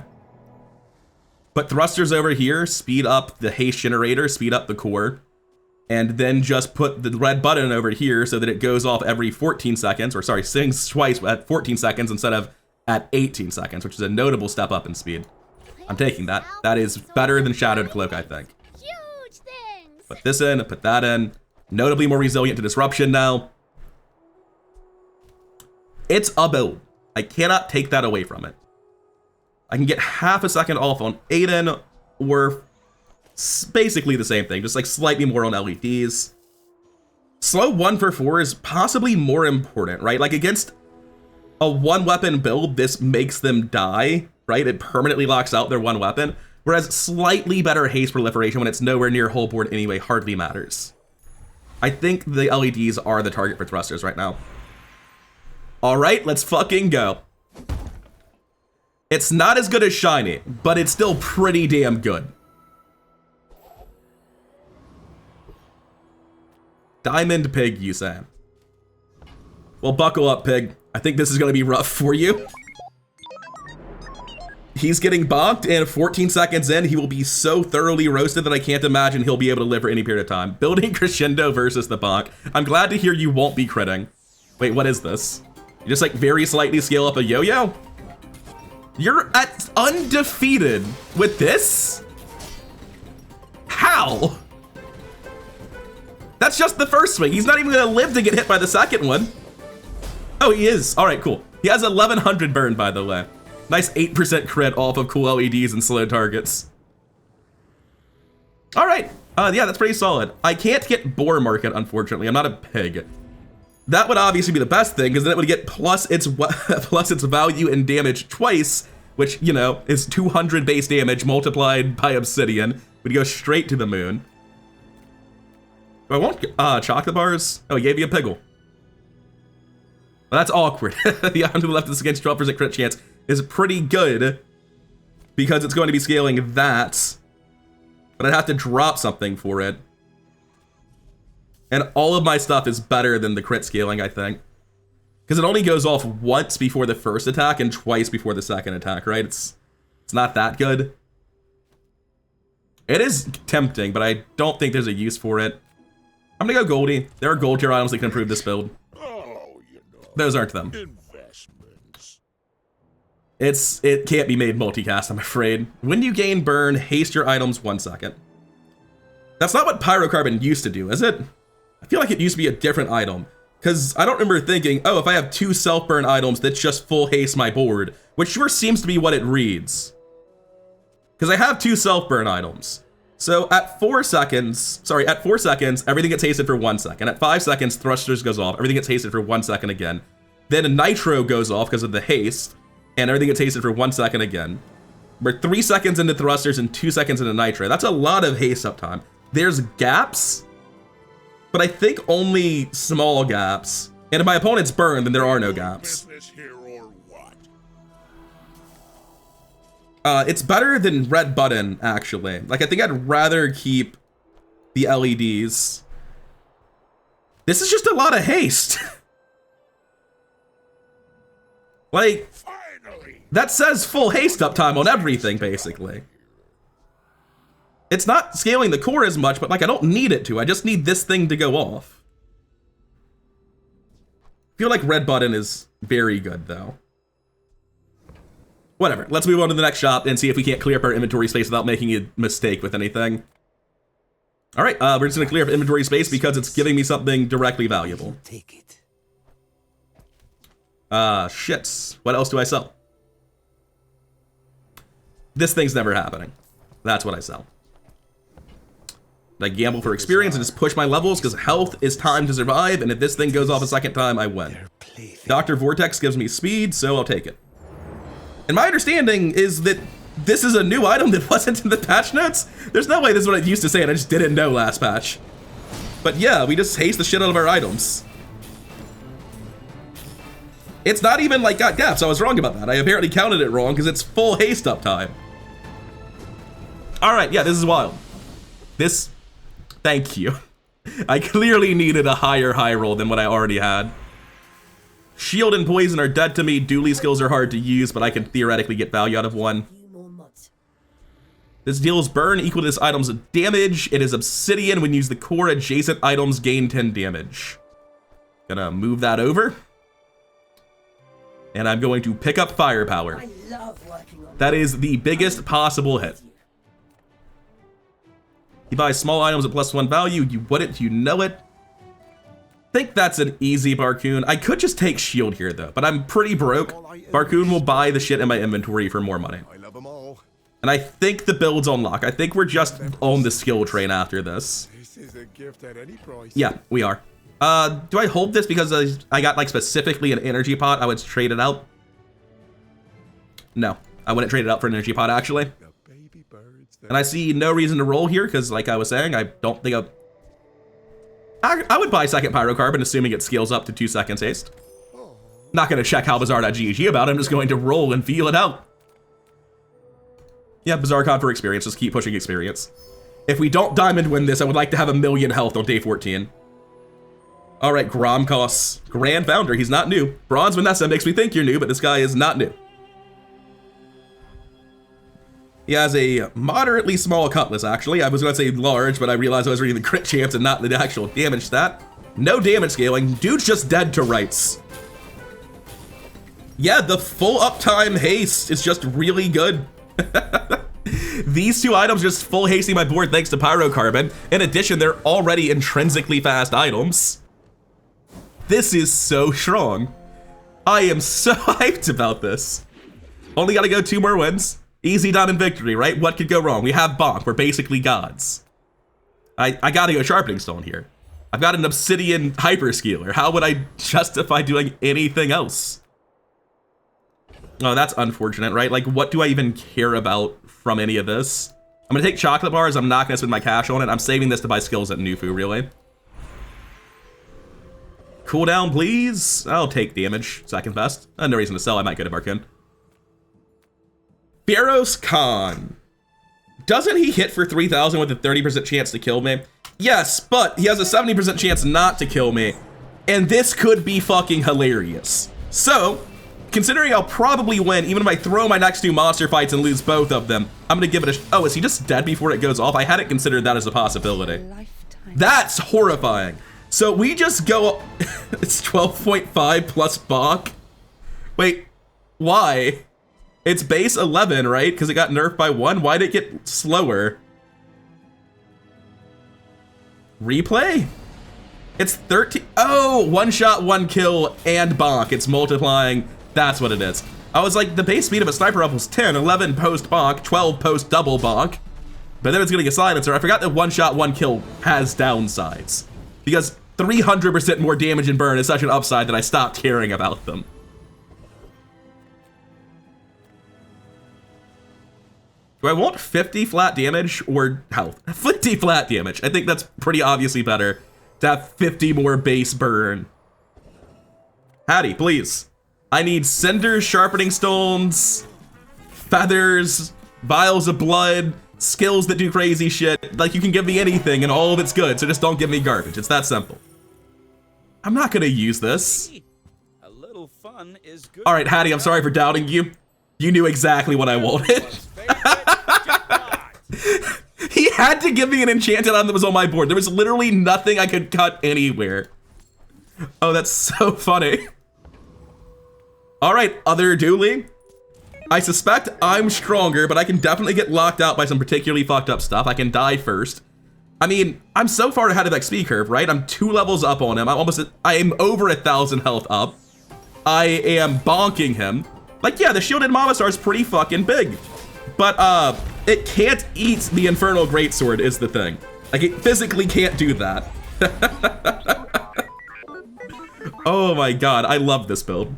Speaker 1: But thrusters over here speed up the haste generator, speed up the core, and then just put the red button over here so that it goes off every 14 seconds, or sorry, sings twice at 14 seconds instead of at 18 seconds, which is a notable step up in speed. I'm taking that. That is better than Shadowed Cloak, I think.
Speaker 3: Huge things.
Speaker 1: Put this in, put that in. Notably more resilient to disruption now. It's a build. I cannot take that away from it. I can get half a second off on Aiden, or basically the same thing, just like slightly more on LEDs. Slow 1 for 4 is possibly more important, right? Like against a 1 weapon build, this makes them die, right? It permanently locks out their 1 weapon, whereas slightly better haste proliferation when it's nowhere near whole board anyway hardly matters. I think the LEDs are the target for thrusters right now. All right, let's fucking go. It's not as good as shiny, but it's still pretty damn good. Diamond Pig, you say? Well, buckle up, Pig. I think this is gonna be rough for you. He's getting bonked, and 14 seconds in, he will be so thoroughly roasted that I can't imagine he'll be able to live for any period of time. Building Crescendo versus the bonk. I'm glad to hear you won't be critting. Wait, what is this? You just like very slightly scale up a yo-yo? You're at undefeated with this? How? That's just the first swing. He's not even gonna live to get hit by the second one. Oh, he is. All right, cool. He has 1100 burn, by the way. Nice 8% crit off of cool LEDs and slow targets. All right. Yeah, that's pretty solid. I can't get Boar Market, unfortunately. I'm not a pig. That would obviously be the best thing, because then it would get plus its value and damage twice, which, you know, is 200 base damage multiplied by Obsidian. We'd go straight to the moon. I won't chocolate bars. Oh, he gave you a Piggle. Well, that's awkward. The item to the left is against 12% crit chance is pretty good because it's going to be scaling that, but I'd have to drop something for it. And all of my stuff is better than the crit scaling, I think, because it only goes off once before the first attack and twice before the second attack, right? It's not that good. It is tempting, but I don't think there's a use for it. I'm gonna go Goldie. There are gold tier items that can improve this build.
Speaker 2: Oh, you know.
Speaker 1: Those aren't them.
Speaker 2: Investments.
Speaker 1: It can't be made multicast, I'm afraid. When you gain burn, haste your items 1 second. That's not what Pyrocarbon used to do, is it? I feel like it used to be a different item, because I don't remember thinking, oh, if I have 2 self-burn items, that's just full haste my board, which sure seems to be what it reads. Because I have 2 self-burn items. So at 4 seconds, everything gets hasted for 1 second. At 5 seconds, thrusters goes off, everything gets hasted for 1 second again. Then nitro goes off because of the haste, and everything gets hasted for 1 second again. We're 3 seconds into thrusters and 2 seconds into nitro. That's a lot of haste uptime. There's gaps, but I think only small gaps. And if my opponent's burned, then there are no gaps.
Speaker 2: Business here or what?
Speaker 1: It's better than red button, actually. Like, I think I'd rather keep the LEDs. This is just a lot of haste. Like,
Speaker 2: Finally.
Speaker 1: that says full haste uptime on everything, basically. It's not scaling the core as much, but like, I don't need it to. I just need this thing to go off. I feel like red button is very good, though. Whatever, let's move on to the next shop and see if we can't clear up our inventory space without making a mistake with anything. All right, we're just gonna clear up inventory space because it's giving me something directly valuable.
Speaker 4: Take it.
Speaker 1: Shit. What else do I sell? This thing's never happening. That's what I sell. I gamble for experience and just push my levels because health is time to survive, and if this thing goes off a second time, I win. Dr. Vortex gives me speed, so I'll take it. And my understanding is that this is a new item that wasn't in the patch notes. There's no way this is what it used to say and I just didn't know last patch. But yeah, we just haste the shit out of our items. It's not even like got gaps. I was wrong about that. I apparently counted it wrong because it's full haste uptime. All right, yeah, this is wild. Thank you. I clearly needed a higher high roll than what I already had. Shield and poison are dead to me. Dooley skills are hard to use, but I can theoretically get value out of one. This deals burn equal to this item's damage. It is obsidian. When you use the core, adjacent items gain 10 damage. Gonna move that over. And I'm going to pick up firepower. That is the biggest possible hit. You buy small items at +1 value. You wouldn't, you know it. Think that's an easy Barcoon. I could just take shield here though, but I'm pretty broke. Barcoon will buy the shit in my inventory for more money.
Speaker 2: I love them all.
Speaker 1: And I think the build's on lock. I think we're just on the skill train after this.
Speaker 2: This is a gift at any price.
Speaker 1: Yeah, we are. Do I hold this because I got like specifically an energy pot? I would trade it out. No, I wouldn't trade it out for an energy pot actually. And I see no reason to roll here because like I was saying, I don't think I would buy second pyrocarbon, assuming it scales up to 2 seconds haste. Not going to check how Bazaar.gg about it, I'm just going to roll and feel it out. Yeah, Bazaar Con for experience, just keep pushing experience. If we don't diamond win this, I would like to have 1,000,000 health on day 14. All right, Gromkos, Grand Founder, he's not new. Bronze Vanessa makes me think you're new, but this guy is not new. He has a moderately small cutlass, actually. I was going to say large, but I realized I was reading the crit chance and not the actual damage stat. No damage scaling. Dude's just dead to rights. Yeah, the full uptime haste is just really good. These two items just full hasting my board thanks to pyrocarbon. In addition, they're already intrinsically fast items. This is so strong. I am so hyped about this. Only gotta go 2 more wins. Easy diamond victory, right? What could go wrong? We have bonk. We're basically gods. I gotta go sharpening stone here. I've got an obsidian hyperscaler. How would I justify doing anything else? Oh, that's unfortunate, right? Like, what do I even care about from any of this? I'm gonna take chocolate bars. I'm not gonna spend my cash on it. I'm saving this to buy skills at Nufu, really. Cooldown, please. I'll take damage. Second best. No reason to sell. I might get a Barkin. Pharaoh's Khan. Doesn't he hit for 3,000 with a 30% chance to kill me? Yes, but he has a 70% chance not to kill me. And this could be fucking hilarious. So, considering I'll probably win, even if I throw my next 2 monster fights and lose both of them, I'm gonna give it a oh, is he just dead before it goes off? I hadn't considered that as a possibility. That's horrifying. So we just go, it's 12.5 plus bonk. Wait, why? It's base 11, right? Because it got nerfed by 1. Why'd it get slower? Replay? It's 13. Oh, 1 shot, 1 kill, and bonk. It's multiplying. That's what it is. I was like, the base speed of a sniper rifle is 10, 11 post bonk, 12 post double bonk. But then it's getting a silencer. I forgot that 1 shot, 1 kill has downsides. Because 300% more damage and burn is such an upside that I stopped caring about them. Do I want 50 flat damage or health? 50 flat damage. I think that's pretty obviously better to have 50 more base burn. Hattie, please. I need cinders, sharpening stones, feathers, vials of blood, skills that do crazy shit. Like, you can give me anything and all of it's good, so just don't give me garbage. It's that simple. I'm not gonna use this.
Speaker 4: A little fun is good.
Speaker 1: All right, Hattie, I'm sorry for doubting you. You knew exactly what I wanted. He had to give me an enchanted item that was on my board. There was literally nothing I could cut anywhere. Oh, that's so funny. All right, other Dooley. I suspect I'm stronger, but I can definitely get locked out by some particularly fucked up stuff. I can die first. I mean, I'm so far ahead of XP curve, right? I'm 2 levels up on him. I am over 1,000 health up. I am bonking him. Like, yeah, the shielded Mavasar is pretty fucking big. But, it can't eat the Infernal Greatsword is the thing. Like, it physically can't do that. Oh my god, I love this build.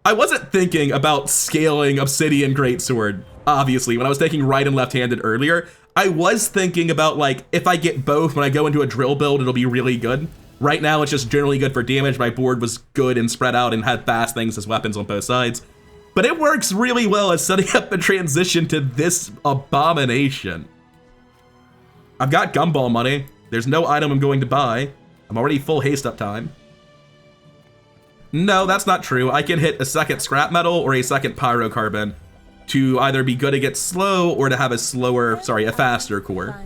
Speaker 1: I wasn't thinking about scaling Obsidian Greatsword, obviously, when I was taking right and left-handed earlier. I was thinking about, like, if I get both when I go into a drill build, it'll be really good. Right now, it's just generally good for damage. My board was good and spread out and had fast things as weapons on both sides. But it works really well as setting up a transition to this abomination. I've got gumball money. There's no item I'm going to buy. I'm already full haste uptime. No, that's not true. I can hit a second scrap metal or a second pyrocarbon to either be good against slow or to have a slower, sorry, a faster core.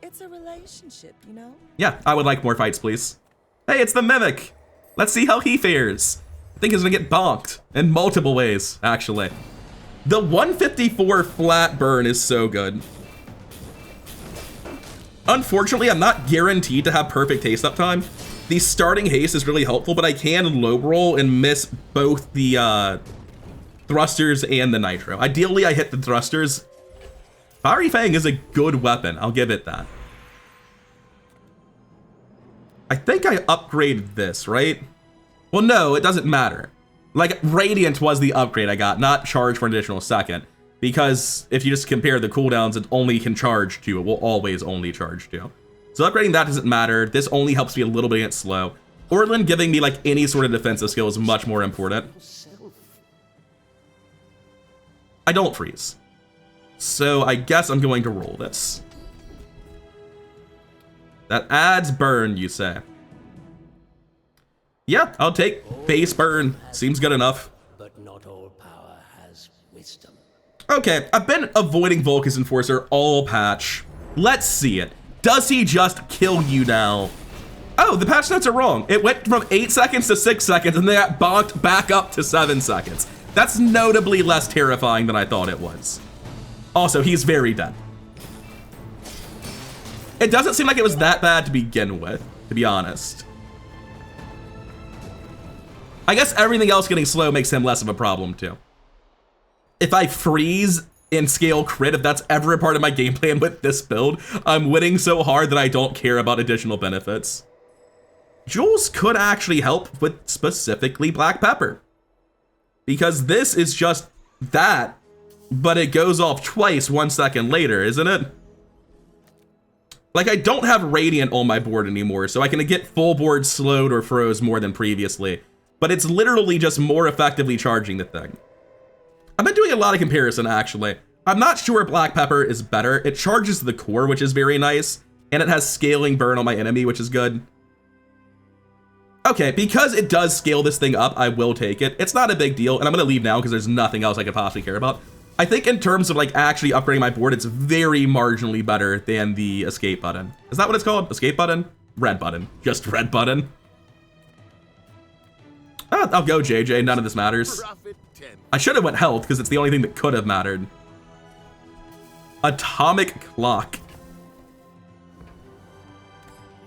Speaker 5: It's a relationship, you know?
Speaker 1: Yeah, I would like more fights, please. Hey, it's the Mimic. Let's see how he fares. I think he's gonna get bonked in multiple ways, actually. The 154 flat burn is so good. Unfortunately, I'm not guaranteed to have perfect haste uptime. The starting haste is really helpful, but I can low roll and miss both the thrusters and the nitro. Ideally, I hit the thrusters. Fiery Fang is a good weapon, I'll give it that. I think I upgraded this, right? Well, no, it doesn't matter. Like, Radiant was the upgrade I got, not charge for an additional second. Because if you just compare the cooldowns, it only can charge 2. It will always only charge 2. So upgrading that doesn't matter. This only helps me a little bit against slow. Orlin giving me like any sort of defensive skill is much more important. I don't freeze. So I guess I'm going to roll this. That adds burn, you say? Yeah, I'll take base burn. Seems good enough.
Speaker 6: But not all power has wisdom.
Speaker 1: Okay, I've been avoiding Volcus Enforcer all patch. Let's see it. Does he just kill you now? Oh, the patch notes are wrong. It went from 8 seconds to 6 seconds, and they got bonked back up to 7 seconds. That's notably less terrifying than I thought it was. Also, he's very dead. It doesn't seem like it was that bad to begin with, to be honest. I guess everything else getting slow makes him less of a problem, too. If I freeze and scale crit, if that's ever a part of my game plan with this build, I'm winning so hard that I don't care about additional benefits. Jules could actually help with specifically Black Pepper. Because this is just that, but it goes off twice 1 second later, isn't it? Like, I don't have Radiant on my board anymore, so I can get full board slowed or froze more than previously. But it's literally just more effectively charging the thing. I've been doing a lot of comparison, actually. I'm not sure Black Pepper is better. It charges the core, which is very nice, and it has scaling burn on my enemy, which is good. Okay, because it does scale this thing up, I will take it. It's not a big deal, and I'm gonna leave now because there's nothing else I could possibly care about. I think in terms of like actually upgrading my board, it's very marginally better than the escape button. Is that what it's called? Escape button? Red button. Just red button. I'll go JJ, none of this matters. I should have went health because it's the only thing that could have mattered. Atomic clock.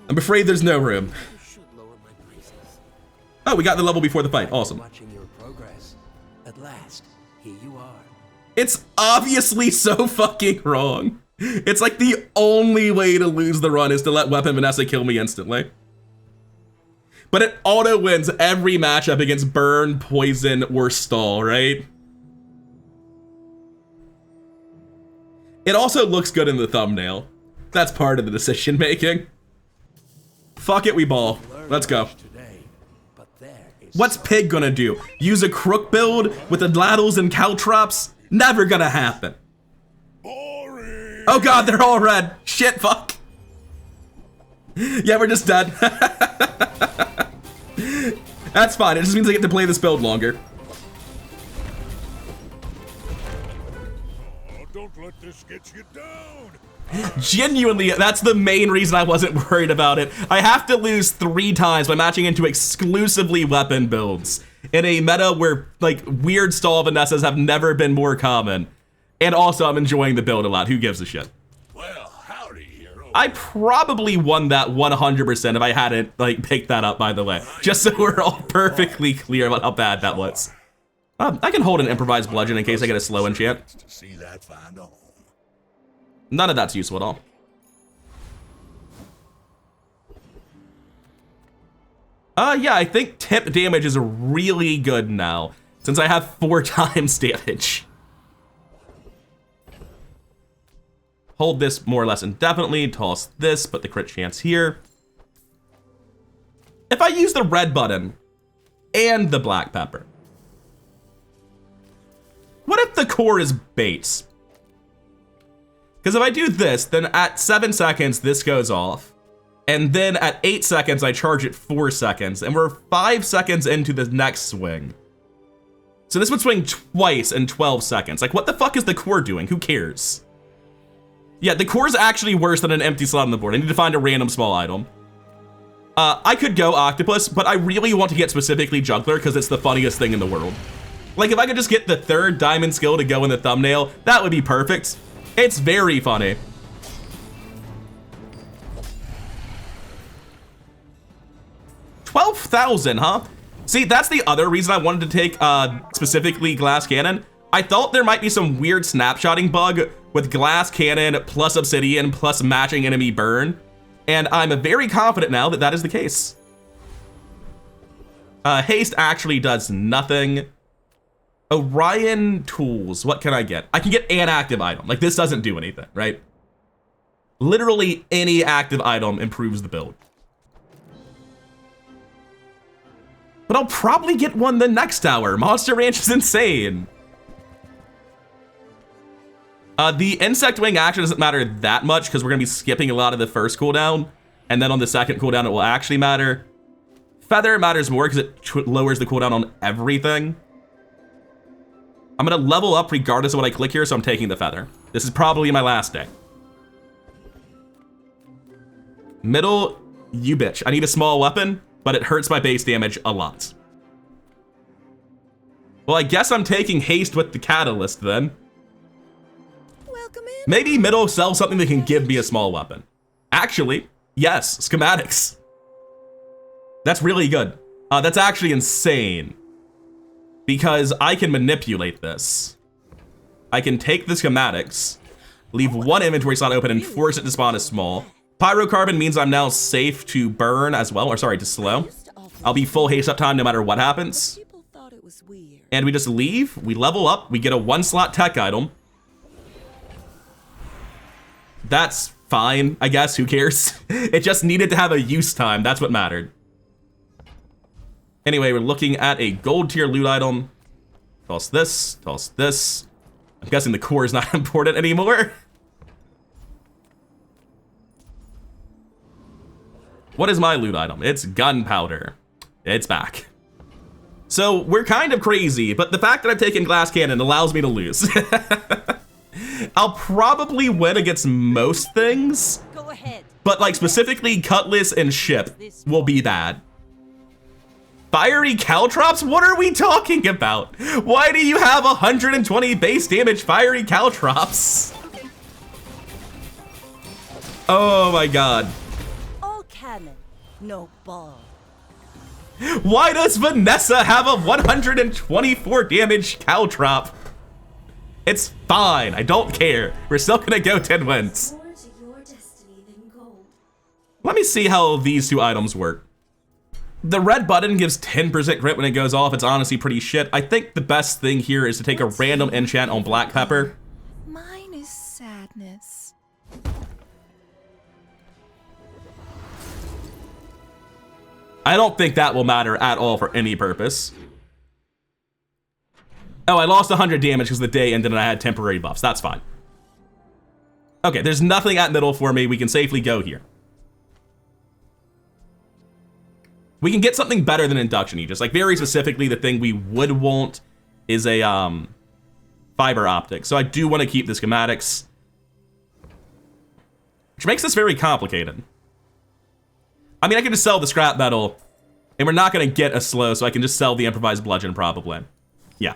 Speaker 1: I'm afraid there's no room. Oh, we got the level before the fight. Awesome.
Speaker 6: Watching your progress. At last, here you are.
Speaker 1: It's obviously so fucking wrong. It's like the only way to lose the run is to let Weapon Vanessa kill me instantly. But it auto wins every matchup against burn, poison, or stall, right? It also looks good in the thumbnail. That's part of the decision making. Fuck it, we ball. Let's go. What's Pig gonna do? Use a crook build with the ladles and caltrops? Never gonna happen.
Speaker 2: Boring.
Speaker 1: Oh god, they're all red. Shit, fuck. Yeah, we're just dead. That's fine, it just means I get to play this build longer.
Speaker 2: Oh, don't let this get you down.
Speaker 1: Genuinely, that's the main reason I wasn't worried about it. I have to lose 3 times by matching into exclusively weapon builds in a meta where like weird stall Vanessas have never been more common. And also I'm enjoying the build a lot. Who gives a shit?
Speaker 2: Well, howdy, hero.
Speaker 1: I probably won that 100% if I hadn't like picked that up, by the way. Just so we're all perfectly clear about how bad that was. I can hold an improvised bludgeon in case I get a slow enchant.
Speaker 2: To see that find a home.
Speaker 1: None of that's useful at all. Yeah, I think tip damage is really good now, since I have 4 times damage. Hold this more or less indefinitely, toss this, put the crit chance here. If I use the red button and the black pepper, what if the core is baits? Because if I do this, then at 7 seconds, this goes off. And then at 8 seconds, I charge it 4 seconds. And we're 5 seconds into the next swing. So this would swing twice in 12 seconds. Like, what the fuck is the core doing? Who cares? Yeah, the core is actually worse than an empty slot on the board. I need to find a random small item. I could go Octopus, but I really want to get specifically Juggler because it's the funniest thing in the world. Like, if I could just get the 3rd diamond skill to go in the thumbnail, that would be perfect. It's very funny. $12,000, huh? See, that's the other reason I wanted to take specifically Glass Cannon. I thought there might be some weird snapshotting bug with Glass Cannon plus Obsidian plus matching enemy burn. And I'm very confident now that that is the case. Haste actually does nothing. Orion tools, what can I get? I can get an active item. Like, this doesn't do anything, right? Literally any active item improves the build. But I'll probably get one the next hour. Monster Ranch is insane. The Insect Wing action doesn't matter that much because we're going to be skipping a lot of the first cooldown. And then on the second cooldown, it will actually matter. Feather matters more because it lowers the cooldown on everything. I'm going to level up regardless of what I click here, so I'm taking the Feather. This is probably my last day. Middle, you bitch. I need a small weapon, but it hurts my base damage a lot. Well, I guess I'm taking haste with the catalyst then.
Speaker 5: Welcome in.
Speaker 1: Maybe middle sells something that can give me a small weapon. Actually, yes, schematics. That's really good. That's actually insane. Because I can manipulate this. I can take the schematics, leave one inventory slot open, and force it to spawn as small. Pyrocarbon means I'm now safe to burn as well, or sorry, to slow. I'll be full haste up time no matter what happens.
Speaker 5: People thought it was weird.
Speaker 1: And we just leave, we level up, we get a 1-slot tech item. That's fine, I guess, who cares? It just needed to have a use time, that's what mattered. Anyway, we're looking at a gold tier loot item. Toss this, toss this. I'm guessing the core is not important anymore. What is my loot item? It's gunpowder. It's back. So we're kind of crazy, but the fact that I've taken glass cannon allows me to lose. I'll probably win against most things,
Speaker 5: Go ahead.
Speaker 1: but like specifically cutlass and ship will be bad. Fiery caltrops? What are we talking about? Why do you have 120 base damage fiery caltrops? Oh my god.
Speaker 5: All cannon, no ball.
Speaker 1: Why does Vanessa have a 124 damage caltrop? It's fine, I don't care. We're still gonna go 10 wins.
Speaker 3: More to your destiny than gold.
Speaker 1: Let me see how these two items work. The red button gives 10% crit when it goes off. It's honestly pretty shit. I think the best thing here is to take a random enchant on black pepper.
Speaker 5: Mine is sadness.
Speaker 1: I don't think that will matter at all for any purpose. Oh, I lost 100 damage because the day ended and I had temporary buffs. That's fine. Okay, there's nothing at middle for me. We can safely go here. We can get something better than induction Aegis. Like very specifically, the thing we would want is a fiber optic. So I do want to keep the schematics, which makes this very complicated. I mean, I can just sell the scrap metal, and we're not going to get a slow, so I can just sell the improvised bludgeon probably. Yeah.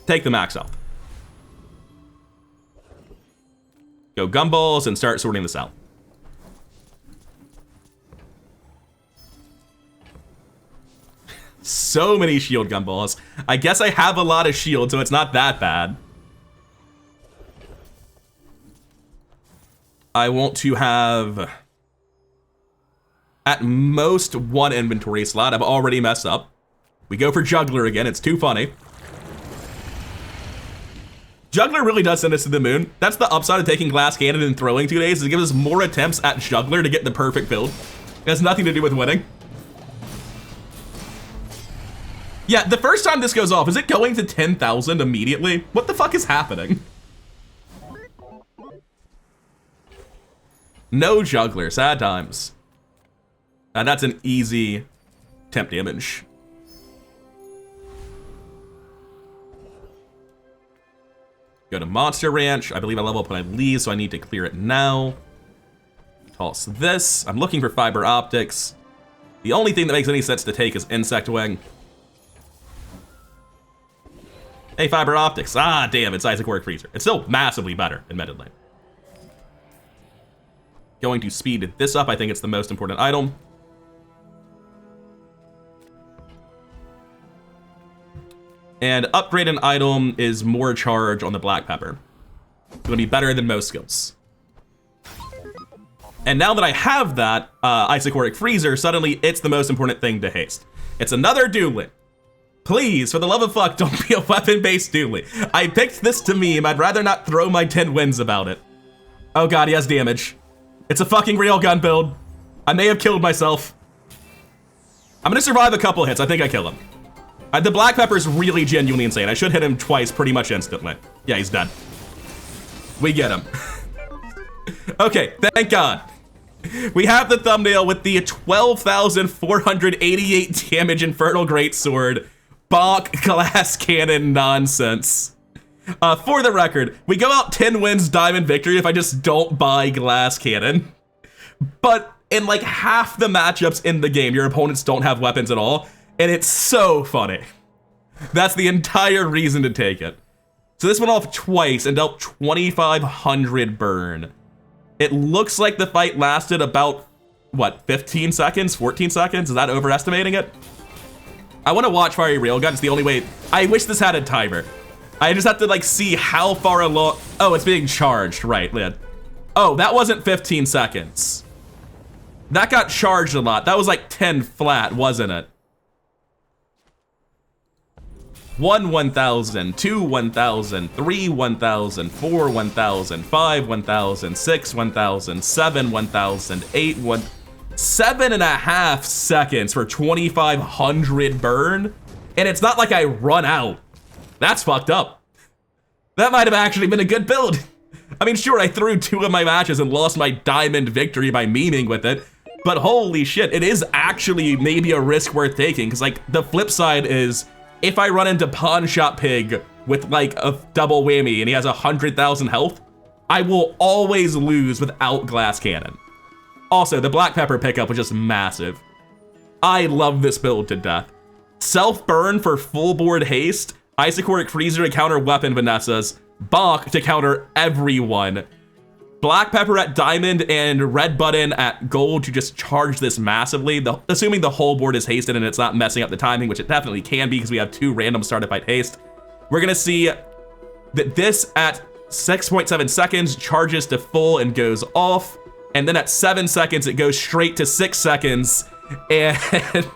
Speaker 1: Take the max health. Go gumballs and start sorting this out. So many shield gumballs. I guess I have a lot of shield, so it's not that bad. I want to have at most one inventory slot. I've already messed up. We go for Juggler again. It's too funny. Juggler really does send us to the moon. That's the upside of taking glass cannon and throwing 2 days. It gives us more attempts at Juggler to get the perfect build. It has nothing to do with winning. Yeah, the first time this goes off, is it going to 10,000 immediately? What the fuck is happening? No Juggler, sad times. That's an easy temp damage. Go to Monster Ranch. I believe I level up when I leave, so I need to clear it now. Toss this. I'm looking for fiber optics. The only thing that makes any sense to take is Insect Wing. Hey, fiber optics. Ah, damn, it's Isaac Warwick Freezer. It's still massively better, admittedly. Going to speed this up. I think it's the most important item. And upgrade an item is more charge on the black pepper. It's gonna be better than most skills. And now that I have that Isaac Warwick Freezer, suddenly it's the most important thing to haste. It's another Dooley. Please, for the love of fuck, don't be a weapon-based Dooley. I picked this to meme. I'd rather not throw my 10 wins about it. Oh god, he has damage. It's a fucking railgun build. I may have killed myself. I'm gonna survive a couple hits. I think I kill him. The black pepper's really genuinely insane. I should hit him twice pretty much instantly. Yeah, he's dead. We get him. Okay, thank God. We have the thumbnail with the 12,488 damage Infernal Greatsword bonk glass cannon nonsense. For the record, we go out 10 wins diamond victory if I just don't buy glass cannon. But in like half the matchups in the game, your opponents don't have weapons at all, and it's so funny. That's the entire reason to take it. So this went off twice and dealt 2,500 burn. It looks like the fight lasted about, what, 15 seconds, 14 seconds? Is that overestimating it? I want to watch Fiery Railgun. It's the only way. I wish this had a timer. I just have to like see how far along. Oh, it's being charged, right, Lid? Oh, that wasn't 15 seconds. That got charged a lot. That was like 10 flat, wasn't it? 1, 1,000, 2, 1,000, 3, 1,000, 4, 1,000, 5, 1,000, 6, 1,000, 7, 1,000, 8, 1, 7.5 seconds for 2,500 burn. And it's not like I run out. That's fucked up. That might have actually been a good build. I mean, sure, I threw 2 of my matches and lost my diamond victory by memeing with it, but holy shit, it is actually maybe a risk worth taking, because like the flip side is, if I run into Pawn Shop Pig with like a double whammy and he has 100,000 health, I will always lose without glass cannon. Also, the black pepper pickup was just massive. I love this build to death. Self-burn for full board haste, Isocoric Freezer to counter weapon Vanessa's, bonk to counter everyone, black pepper at diamond and red button at gold to just charge this massively, assuming the whole board is hasted and it's not messing up the timing, which it definitely can be because we have 2 random started fight haste. We're gonna see that this at 6.7 seconds charges to full and goes off, and then at 7 seconds it goes straight to 6 seconds, and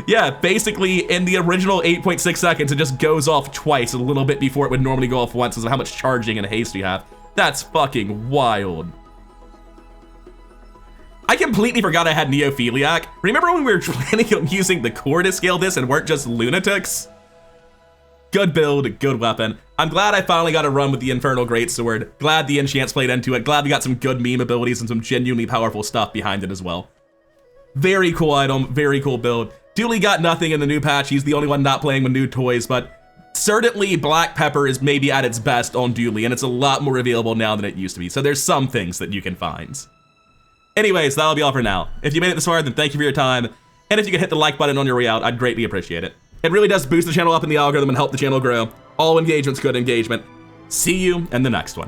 Speaker 1: yeah, basically in the original 8.6 seconds it just goes off twice, a little bit before it would normally go off once because of how much charging and haste we have. That's fucking wild. I completely forgot I had Neophiliac. Remember when we were planning on using the core to scale this and weren't just lunatics? Good build, good weapon. I'm glad I finally got a run with the Infernal Greatsword. Glad the enchants played into it. Glad we got some good meme abilities and some genuinely powerful stuff behind it as well. Very cool item, very cool build. Dooley got nothing in the new patch. He's the only one not playing with new toys, but certainly black pepper is maybe at its best on Dooley, and it's a lot more available now than it used to be, so there's some things that you can find. Anyways, that'll be all for now. If you made it this far, then thank you for your time, and if you could hit the like button on your way out, I'd greatly appreciate it. It really does boost the channel up in the algorithm and help the channel grow. All engagement's good engagement. See you in the next one.